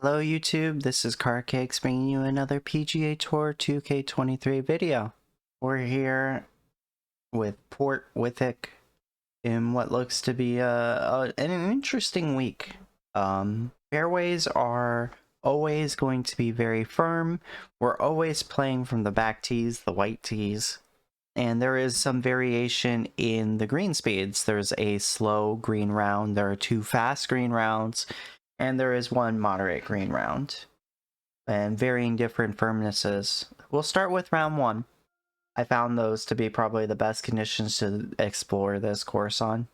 Hello YouTube, this is Karacakes bringing you another PGA Tour 2K23 video. We're here with Portwithick in what looks to be an interesting week. Fairways are always going to be very firm. We're always playing from the back tees, the white tees. And there is some variation in the green speeds. There's a slow green round, there are two fast green rounds, and there is one moderate green round, and varying different firmnesses. We'll start with round one. I found those to be probably the best conditions to explore this course on.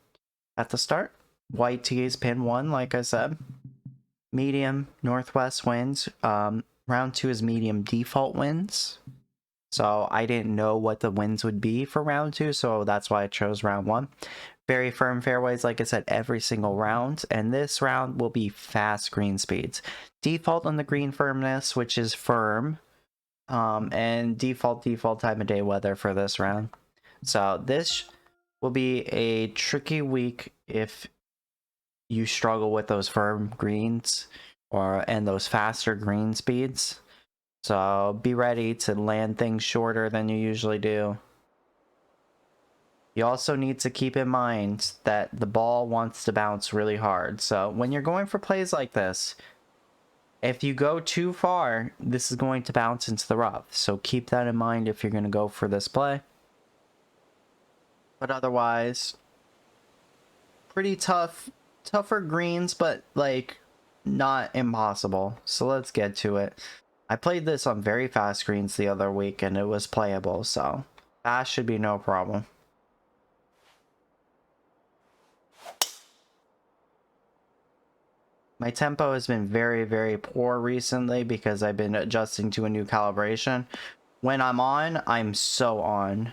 At the start, white tees, pin one, like I said. Medium northwest winds. Round two is medium default winds. So I didn't know what the winds would be for round two, so that's why I chose round one. Very firm fairways, like I said, every single round, and this round will be fast green speeds. Default on the green firmness, which is firm, and default time of day weather for this round. So this will be a tricky week if you struggle with those firm greens and those faster green speeds. So be ready to land things shorter than you usually do. You also need to keep in mind that the ball wants to bounce really hard. So when you're going for plays like this, if you go too far, this is going to bounce into the rough. So keep that in mind if you're going to go for this play. But otherwise, pretty tougher greens, but like not impossible. So let's get to it. I played this on very fast greens the other week and it was playable, so fast should be no problem. My tempo has been very poor recently because I've been adjusting to a new calibration. When I'm on, I'm so on.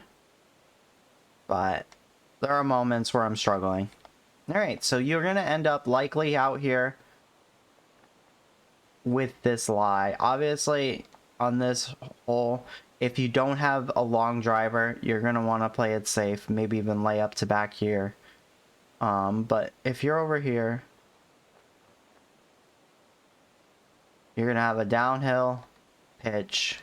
But there are moments where I'm struggling. Alright, so you're going to end up likely out here with this lie. Obviously, on this hole, if you don't have a long driver, you're going to want to play it safe. Maybe even lay up to back here. But if you're over here, you're going to have a downhill pitch,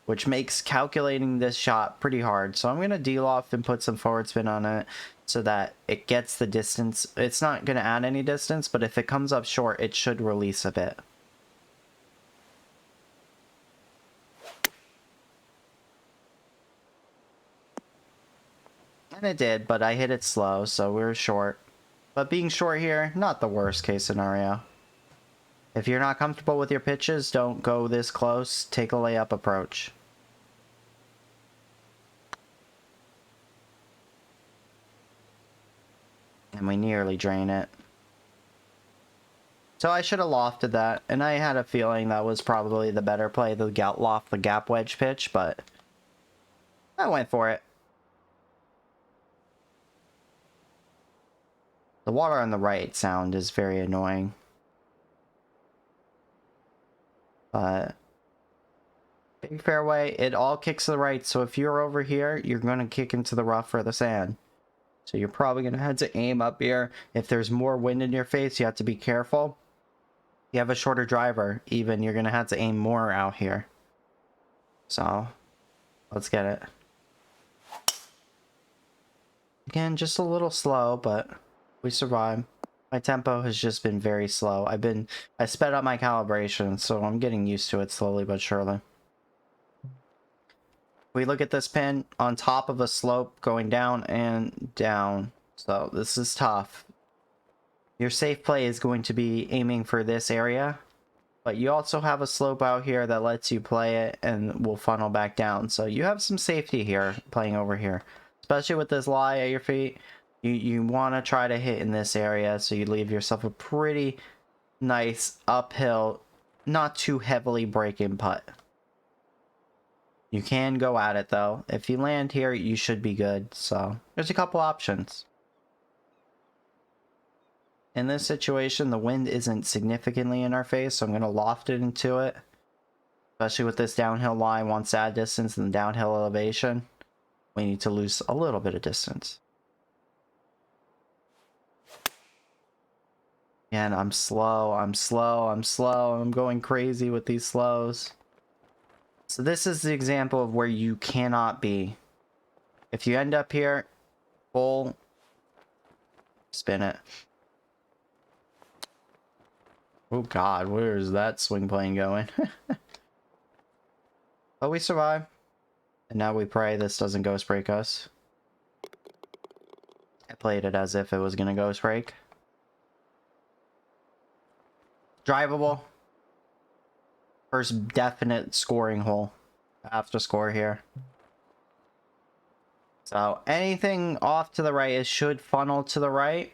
which makes calculating this shot pretty hard. So I'm going to de-loft and put some forward spin on it so that it gets the distance. It's not going to add any distance, but if it comes up short, it should release a bit. And it did, but I hit it slow, so we were short. But being short here, not the worst case scenario. If you're not comfortable with your pitches, don't go this close. Take a layup approach. And we nearly drain it. So I should have lofted that, and I had a feeling that was probably the better play, the loft the gap wedge pitch, but I went for it. The water on the right sound is very annoying. But big fairway, it all kicks to the right, so if you're over here, you're going to kick into the rough or the sand. So you're probably going to have to aim up here. If there's more wind in your face, you have to be careful. You have a shorter driver, even, you're going to have to aim more out here. So, let's get it. Again, just a little slow, but we survived. My tempo has just been very slow. I sped up my calibration, so I'm getting used to it slowly but surely. We look at this pin on top of a slope going down and down. So this is tough. Your safe play is going to be aiming for this area, but you also have a slope out here that lets you play it and will funnel back down. So you have some safety here playing over here, especially with this lie at your feet. You want to try to hit in this area so you leave yourself a pretty nice uphill, not too heavily breaking putt. You can go at it though. If you land here, you should be good. So there's a couple options. In this situation, the wind isn't significantly in our face, so I'm going to loft it into it. Especially with this downhill line, once that distance and the downhill elevation, we need to lose a little bit of distance. And I'm slow, I'm slow, I'm slow. I'm going crazy with these slows. So this is the example of where you cannot be. If you end up here, full, spin it. Oh god, where is that swing plane going? But we survive. And now we pray this doesn't ghost break us. I played it as if it was gonna ghost break. Drivable. First definite scoring hole. I have to score here. So anything off to the right should funnel to the right.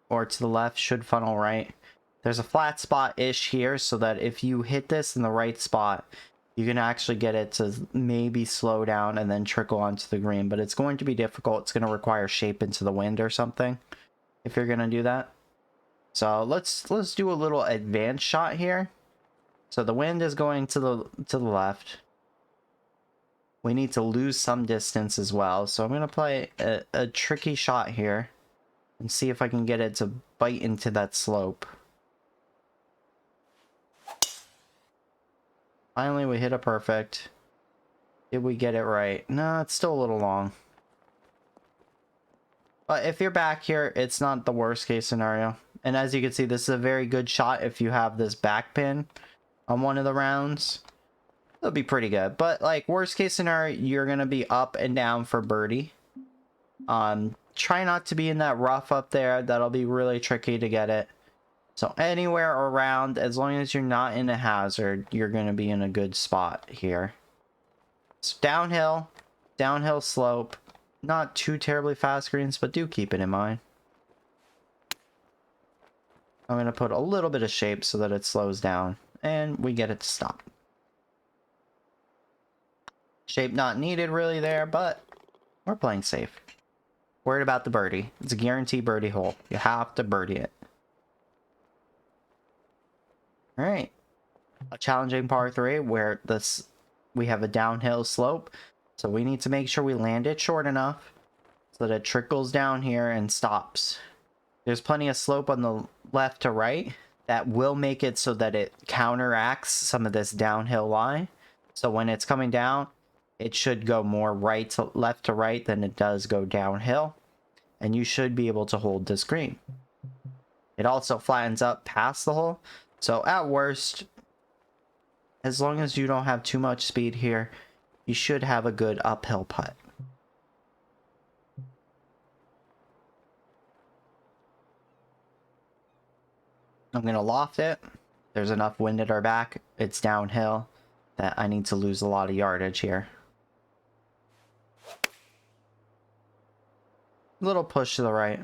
Or to the left should funnel right. There's a flat spot-ish here so that if you hit this in the right spot, you can actually get it to maybe slow down and then trickle onto the green. But it's going to be difficult. It's going to require shape into the wind or something if you're going to do that. So let's do a little advanced shot here. So the wind is going to the left. We need to lose some distance as well. So I'm going to play a tricky shot here and see if I can get it to bite into that slope. Finally, we hit a perfect. Did we get it right? No, it's still a little long. But if you're back here, it's not the worst case scenario. And as you can see, this is a very good shot if you have this back pin on one of the rounds. It'll be pretty good. But like worst case scenario, you're going to be up and down for birdie. Try not to be in that rough up there. That'll be really tricky to get it. So anywhere around, as long as you're not in a hazard, you're going to be in a good spot here. So downhill slope, not too terribly fast greens, but do keep it in mind. I'm going to put a little bit of shape so that it slows down, and we get it to stop. Shape not needed really there, but we're playing safe. Worried about the birdie. It's a guaranteed birdie hole. You have to birdie it. Alright. A challenging par 3 where we have a downhill slope. So we need to make sure we land it short enough so that it trickles down here and stops. There's plenty of slope on the left to right that will make it so that it counteracts some of this downhill lie. So when it's coming down, it should go more left to right than it does go downhill. And you should be able to hold this green. It also flattens up past the hole. So at worst, as long as you don't have too much speed here, you should have a good uphill putt. I'm going to loft it. There's enough wind at our back. It's downhill that I need to lose a lot of yardage here. Little push to the right.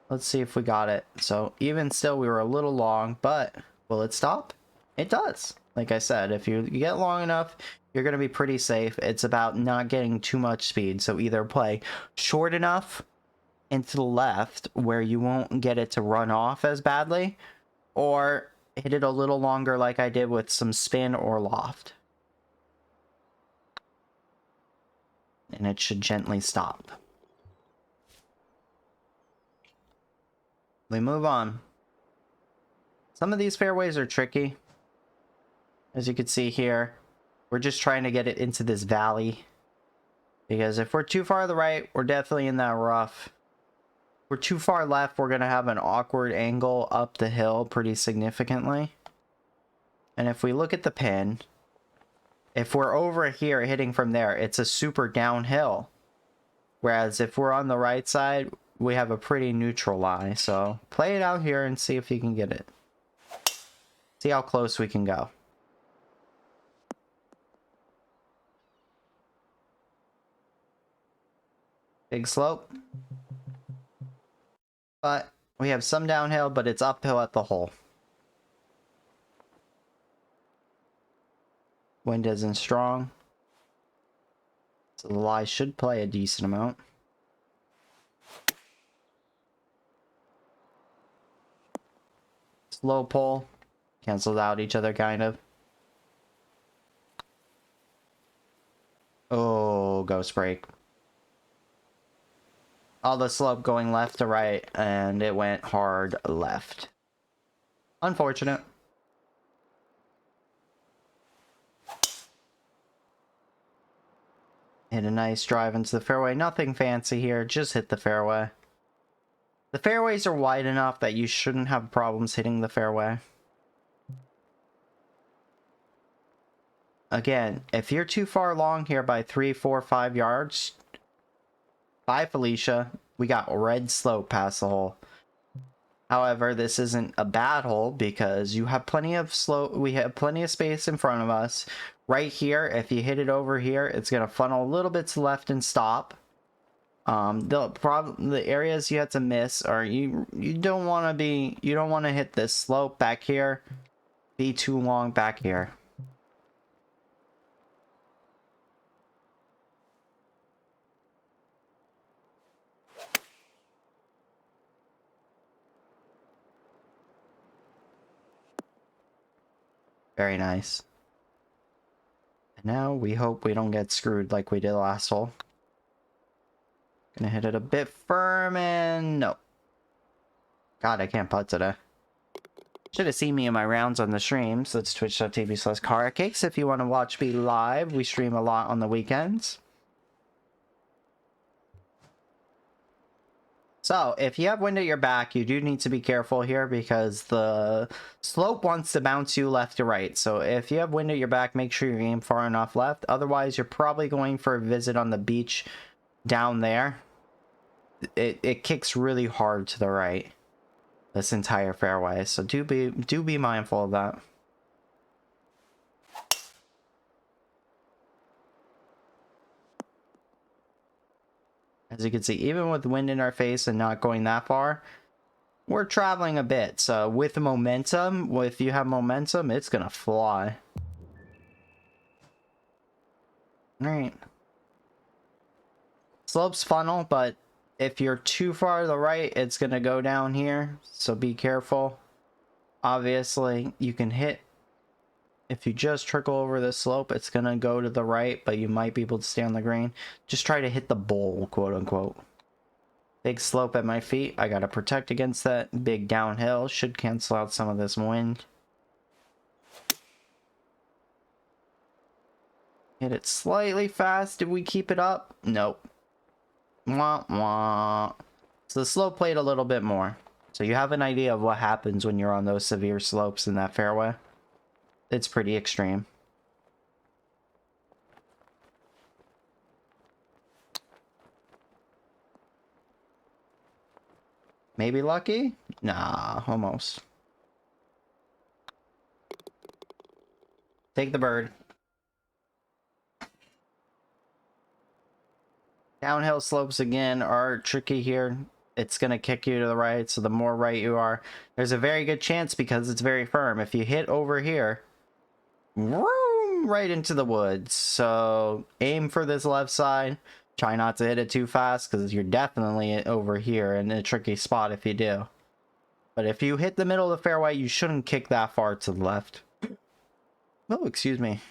Let's see if we got it. So even still, we were a little long, but will it stop? It does. Like I said, if you get long enough, you're going to be pretty safe. It's about not getting too much speed. So either play short enough and to the left where you won't get it to run off as badly, or hit it a little longer like I did with some spin or loft. And it should gently stop. We move on. Some of these fairways are tricky. As you can see here, we're just trying to get it into this valley. Because if we're too far to the right, we're definitely in that rough. If we're too far left, we're going to have an awkward angle up the hill pretty significantly. And if we look at the pin, if we're over here hitting from there, it's a super downhill. Whereas if we're on the right side, we have a pretty neutral lie. So play it out here and see if you can get it. See how close we can go. Big slope. But we have some downhill, but it's uphill at the hole. Wind isn't strong. So the lie should play a decent amount. Slow pull. Cancels out each other, kind of. Oh, ghost break. all the slope going left to right, and it went hard left. Unfortunate. Hit a nice drive into the fairway. Nothing fancy here, just hit the fairway. The fairways are wide enough that you shouldn't have problems hitting the fairway. Again, if you're too far long here by 3, 4, 5 yards, bye Felicia. We got red slope past the hole. However, this isn't a bad hole because you have plenty of slope. We have plenty of space in front of us. Right here, if you hit it over here, it's going to funnel a little bit to left and stop. The areas you have to miss are you don't want to hit this slope back here. Be too long back here. Very nice. And now we hope we don't get screwed like we did last hole. Gonna hit it a bit firm and no. God, I can't putt today. Should have seen me in my rounds on the streams. That's twitch.tv/karacakes if you want to watch me live. We stream a lot on the weekends. So, if you have wind at your back, you do need to be careful here because the slope wants to bounce you left to right. So, if you have wind at your back, make sure you aim far enough left. Otherwise, you're probably going for a visit on the beach down there. It kicks really hard to the right. This entire fairway. So, do be mindful of that. As you can see, even with wind in our face and not going that far, we're traveling a bit. So with the momentum, if you have momentum, it's gonna fly. Alright. Slopes funnel, but if you're too far to the right, it's gonna go down here. So be careful. Obviously, you can hit. If you just trickle over the slope, it's gonna go to the right, but you might be able to stay on the green. Just try to hit the bowl, quote unquote. Big slope at my feet. I gotta protect against that. Big downhill. Should cancel out some of this wind. Hit it slightly fast. Did we keep it up? Nope. Wah, wah. So the slope played a little bit more. So you have an idea of what happens when you're on those severe slopes in that fairway. It's pretty extreme. Maybe lucky? Nah, almost. Take the bird. Downhill slopes again are tricky here. It's going to kick you to the right, so the more right you are, there's a very good chance because it's very firm. If you hit over here, right into the woods. So aim for this left side. Try not to hit it too fast because you're definitely over here in a tricky spot if you do. But if you hit the middle of the fairway, you shouldn't kick that far to the left. Oh, excuse me.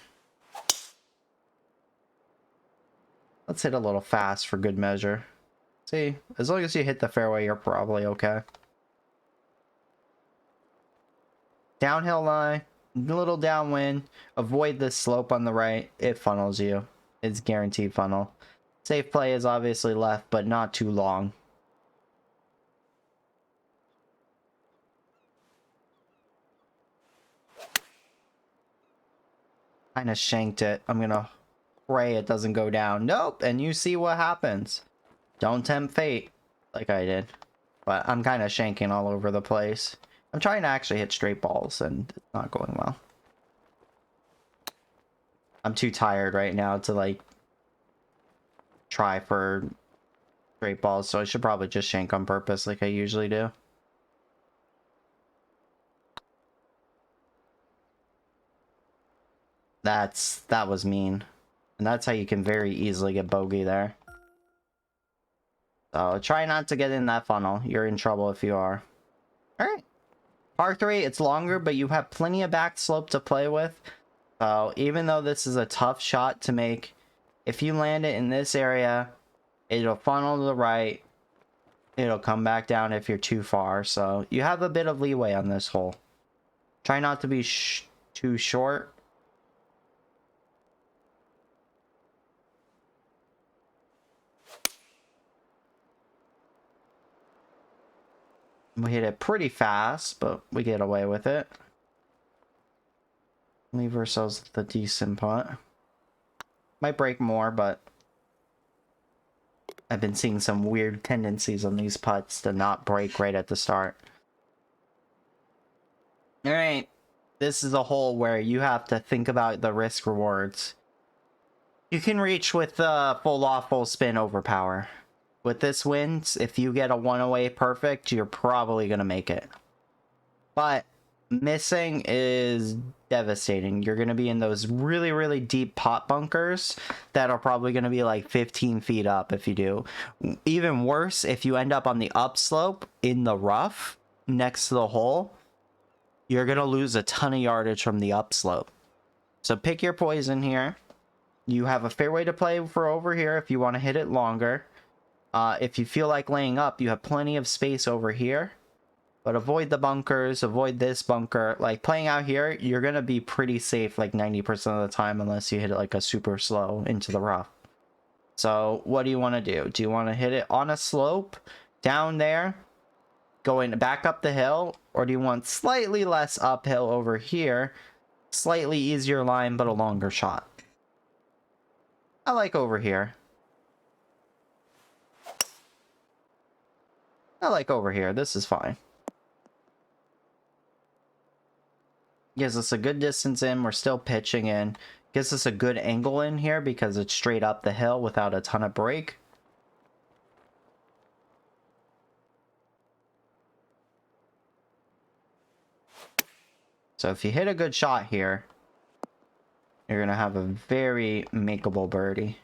Let's hit a little fast for good measure. See, as long as you hit the fairway, you're probably okay. Downhill lie, a little downwind. Avoid this slope on the right. It funnels you. It's guaranteed funnel. Safe play is obviously left, but not too long. Kind of shanked it. I'm gonna pray it doesn't go down. Nope, and you see what happens. Don't tempt fate like I did. But I'm kind of shanking all over the place. I'm trying to actually hit straight balls and it's not going well. I'm too tired right now to like try for straight balls, so I should probably just shank on purpose like I usually do. That was mean. And that's how you can very easily get bogey there. So try not to get in that funnel. You're in trouble if you are. Alright. Par 3, it's longer, but you have plenty of back slope to play with. So even though this is a tough shot to make, if you land it in this area, it'll funnel to the right. it'll come back down if you're too far. So you have a bit of leeway on this hole. Try not to be too short. We hit it pretty fast, but we get away with it. Leave ourselves the decent putt. Might break more, but I've been seeing some weird tendencies on these putts to not break right at the start. Alright, this is a hole where you have to think about the risk rewards. You can reach with full off, full spin overpower. With this wind, if you get a 108 perfect, you're probably going to make it. But missing is devastating. You're going to be in those really, really deep pot bunkers that are probably going to be like 15 feet up if you do. Even worse, if you end up on the upslope in the rough next to the hole, you're going to lose a ton of yardage from the upslope. So pick your poison here. You have a fairway to play for over here if you want to hit it longer. If you feel like laying up, you have plenty of space over here. But avoid the bunkers, avoid this bunker. Like, playing out here, you're going to be pretty safe like 90% of the time unless you hit it like a super slow into the rough. So, what do you want to do? Do you want to hit it on a slope, down there, going back up the hill? Or do you want slightly less uphill over here, slightly easier line, but a longer shot? I like over here. I like over here. This is fine. Gives us a good distance in. We're still pitching in. Gives us a good angle in here because it's straight up the hill without a ton of break. So if you hit a good shot here, you're going to have a very makeable birdie.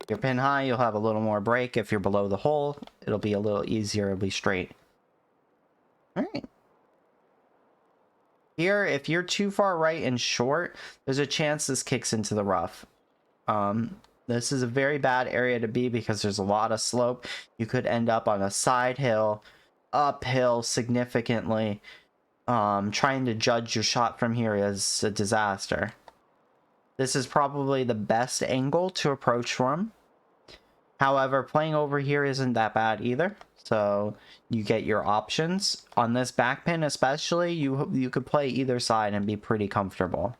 If you're pin high, you'll have a little more break. If you're below the hole, it'll be a little easier. It'll be straight. Alright. Here, if you're too far right and short, there's a chance this kicks into the rough. This is a very bad area to be because there's a lot of slope. You could end up on a side hill, uphill significantly. Trying to judge your shot from here is a disaster. This is probably the best angle to approach from. However, playing over here isn't that bad either. So you get your options. On this back pin especially, you could play either side and be pretty comfortable.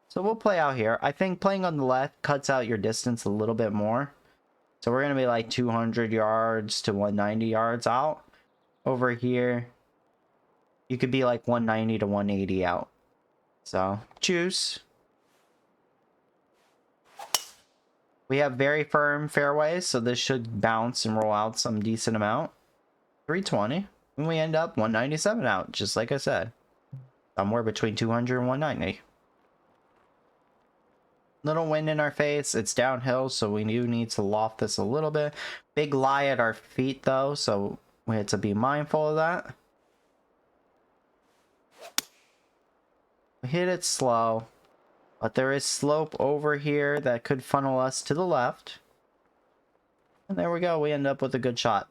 So we'll play out here. I think playing on the left cuts out your distance a little bit more. So we're going to be like 200 yards to 190 yards out. Over here, you could be like 190 to 180 out. So choose. We have very firm fairways, so this should bounce and roll out some decent amount. 320. And we end up 197 out, just like I said. Somewhere between 200 and 190. Little wind in our face. It's downhill, so we do need to loft this a little bit. Big lie at our feet, though, so we have to be mindful of that. We hit it slow. But there is slope over here that could funnel us to the left. And there we go. We end up with a good shot.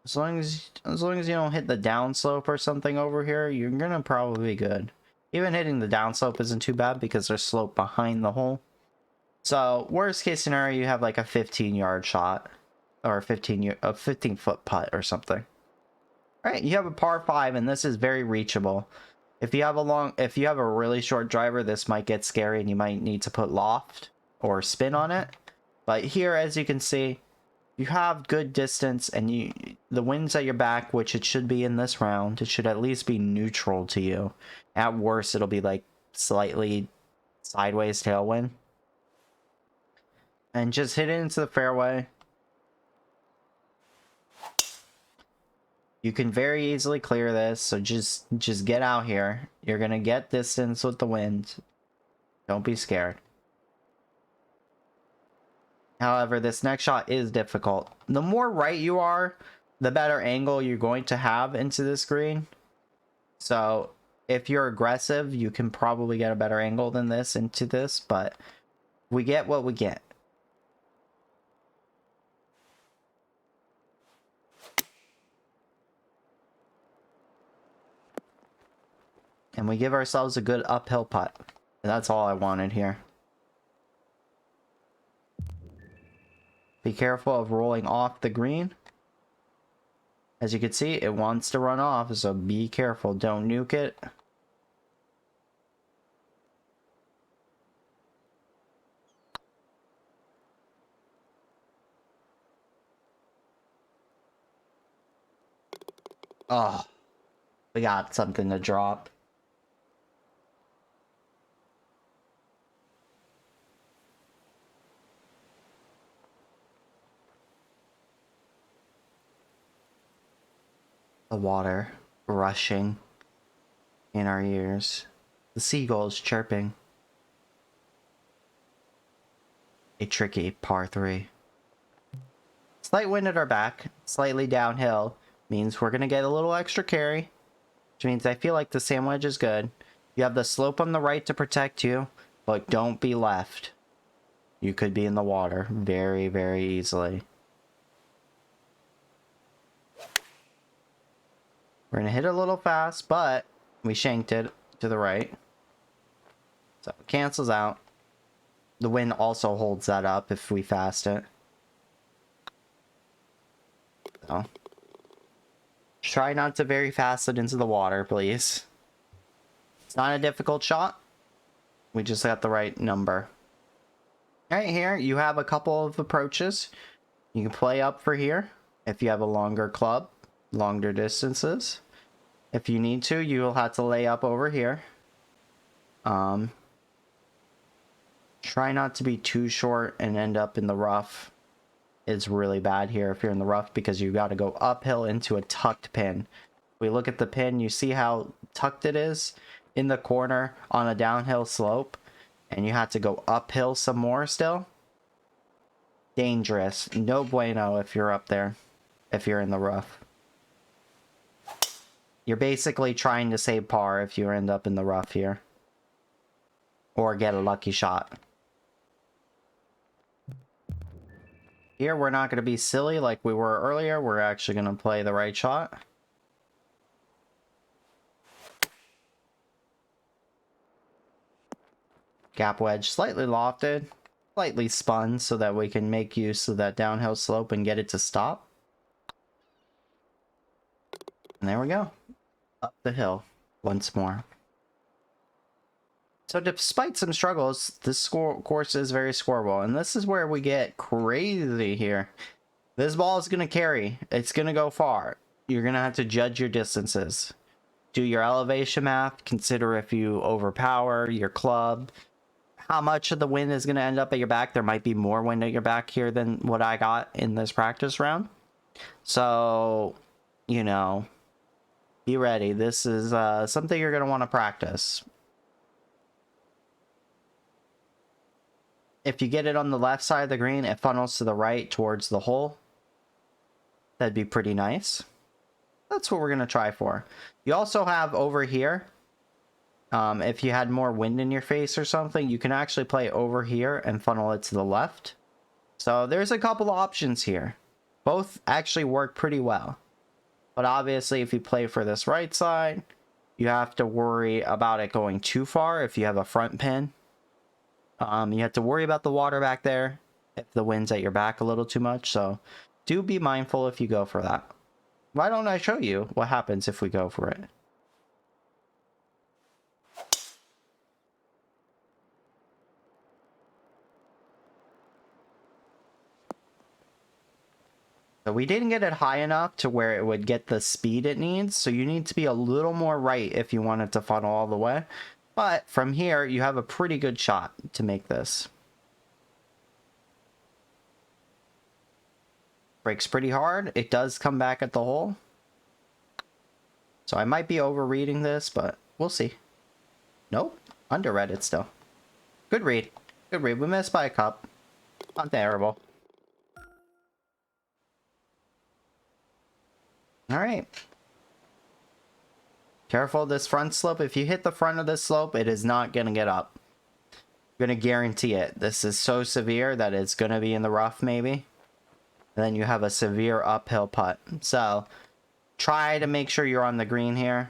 As long as you don't hit the downslope or something over here, you're gonna probably be good. Even hitting the downslope isn't too bad because there's slope behind the hole. So worst case scenario, you have like a 15-yard shot or a 15-foot putt or something. All right, you have a par 5, and this is very reachable. If you have a really short driver, this might get scary and you might need to put loft or spin on it. But here, as you can see, you have good distance and the wind's at your back, which it should be in this round. It should at least be neutral to you. At worst, it'll be like slightly sideways tailwind. And just hit it into the fairway. You can very easily clear this, so just get out here. You're gonna get distance with the wind. Don't be scared. However, this next shot is difficult. The more right you are, the better angle you're going to have into this green. So if you're aggressive, you can probably get a better angle than this into this, but we get what we get. And we give ourselves a good uphill putt. And that's all I wanted here. Be careful of rolling off the green. As you can see, it wants to run off, so be careful. Don't nuke it. Oh, we got something to drop. The water rushing in our ears. The seagulls chirping. A tricky par 3. Slight wind at our back, slightly downhill, means we're going to get a little extra carry, which means I feel like the sand wedge is good. You have the slope on the right to protect you, but don't be left. You could be in the water very, very easily. We're going to hit it a little fast, but we shanked it to the right. So it cancels out. The wind also holds that up if we fast it. So try not to very fast it into the water, please. It's not a difficult shot. We just got the right number. Right here, you have a couple of approaches. You can play up for here if you have a longer club, longer distances. If you need to, you'll have to lay up over here. Try not to be too short and end up in the rough. It's really bad here if you're in the rough because you got to go uphill into a tucked pin. We look at the pin, you see how tucked it is in the corner on a downhill slope, and you have to go uphill some more still. Dangerous. No bueno if you're up there, if you're in the rough. You're basically trying to save par if you end up in the rough here. Or get a lucky shot. Here, we're not going to be silly like we were earlier. We're actually going to play the right shot. Gap wedge slightly lofted, slightly spun so that we can make use of that downhill slope and get it to stop. And there we go. Up the hill once more. So despite some struggles, this course is very scoreable, and this is where we get crazy here. This ball is going to carry. It's going to go far. You're going to have to judge your distances. Do your elevation math. Consider if you overpower your club. How much of the wind is going to end up at your back. There might be more wind at your back here than what I got in this practice round. So, you know, be ready. This is something you're going to want to practice. If you get it on the left side of the green, it funnels to the right towards the hole. That'd be pretty nice. That's what we're going to try for. You also have over here, if you had more wind in your face or something, you can actually play over here and funnel it to the left. So there's a couple options here. Both actually work pretty well. But obviously, if you play for this right side, you have to worry about it going too far if you have a front pin. You have to worry about the water back there if the wind's at your back a little too much. So do be mindful if you go for that. Why don't I show you what happens if we go for it? So we didn't get it high enough to where it would get the speed it needs. So you need to be a little more right if you want it to funnel all the way. But from here, you have a pretty good shot to make this. Breaks pretty hard. It does come back at the hole. So I might be overreading this, but we'll see. Nope. Underread it still. Good read. Good read. We missed by a cup. Not terrible. Alright. Careful of this front slope. If you hit the front of this slope, it is not going to get up. I'm going to guarantee it. This is so severe that it's going to be in the rough maybe. And then you have a severe uphill putt. So try to make sure you're on the green here.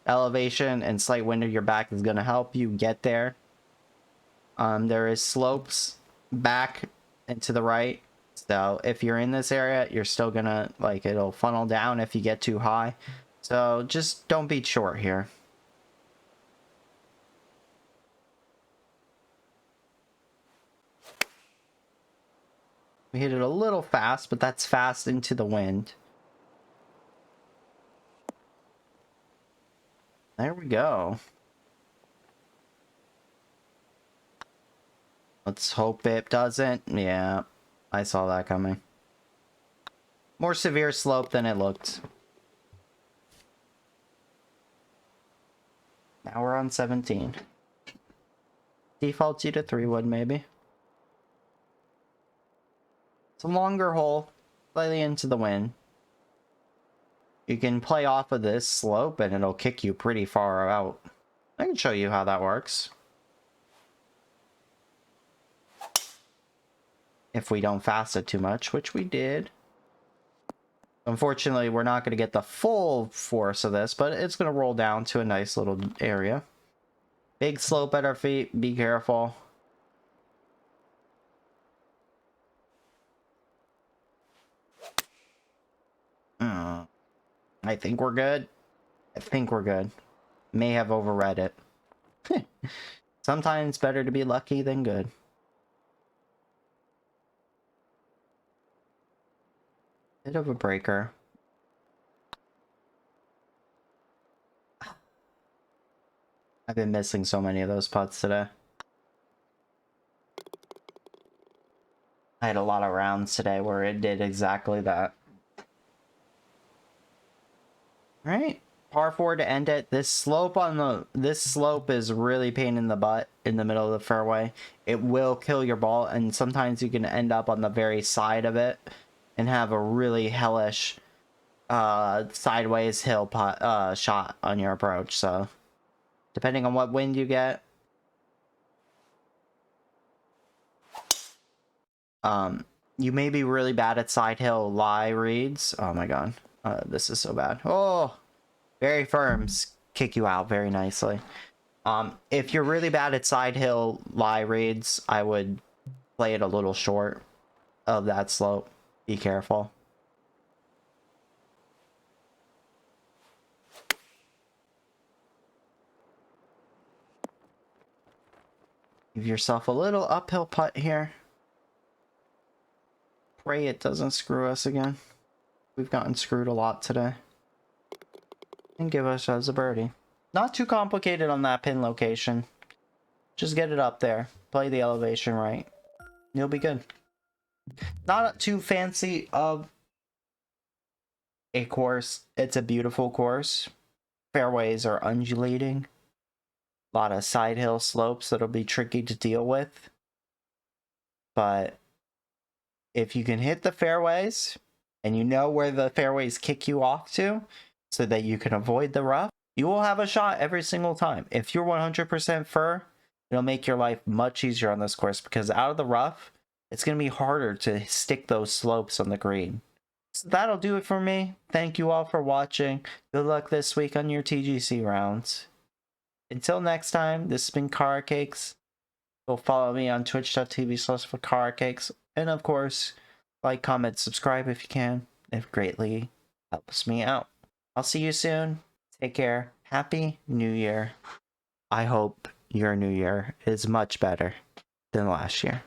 elevation and slight wind at your back is going to help you get there. There is slopes back and to the right. So if you're in this area, you're still going to, like, it'll funnel down if you get too high. So just don't be short here. We hit it a little fast, but that's fast into the wind. There we go. Let's hope it doesn't. Yeah, I saw that coming. More severe slope than it looked. Now we're on 17. Defaults you to 3-wood, maybe. It's a longer hole, slightly into the wind. You can play off of this slope and it'll kick you pretty far out. I can show you how that works. If we don't fast it too much, which we did. Unfortunately, we're not going to get the full force of this, but it's going to roll down to a nice little area. Big slope at our feet. Be careful. I think we're good. I think we're good. May have overread it. Sometimes better to be lucky than good. Bit of a breaker. I've been missing so many of those putts today. I had a lot of rounds today where it did exactly that. Alright, par 4 to end it. This slope is really pain in the butt in the middle of the fairway. It will kill your ball, and sometimes you can end up on the very side of it and have a really hellish sideways hill putt shot on your approach. So depending on what wind you get, you may be really bad at side hill lie reads. Oh my god. This is so bad. Oh, very firms kick you out very nicely. If you're really bad at side hill lie reads, I would play it a little short of that slope. Be careful. Give yourself a little uphill putt here. Pray it doesn't screw us again. We've gotten screwed a lot today. And give us as a birdie. Not too complicated on that pin location. Just get it up there. Play the elevation right. You'll be good. Not too fancy of a course. It's a beautiful course. Fairways are undulating. A lot of side hill slopes that'll be tricky to deal with. But if you can hit the fairways and you know where the fairways kick you off to so that you can avoid the rough, you will have a shot every single time. If you're 100% fur, it'll make your life much easier on this course because out of the rough, it's going to be harder to stick those slopes on the green. So that'll do it for me. Thank you all for watching. Good luck this week on your TGC rounds. Until next time, this has been karacakes. Go follow me on twitch.tv/karacakes. And of course, like, comment, subscribe if you can. It greatly helps me out. I'll see you soon. Take care. Happy New Year. I hope your New Year is much better than last year.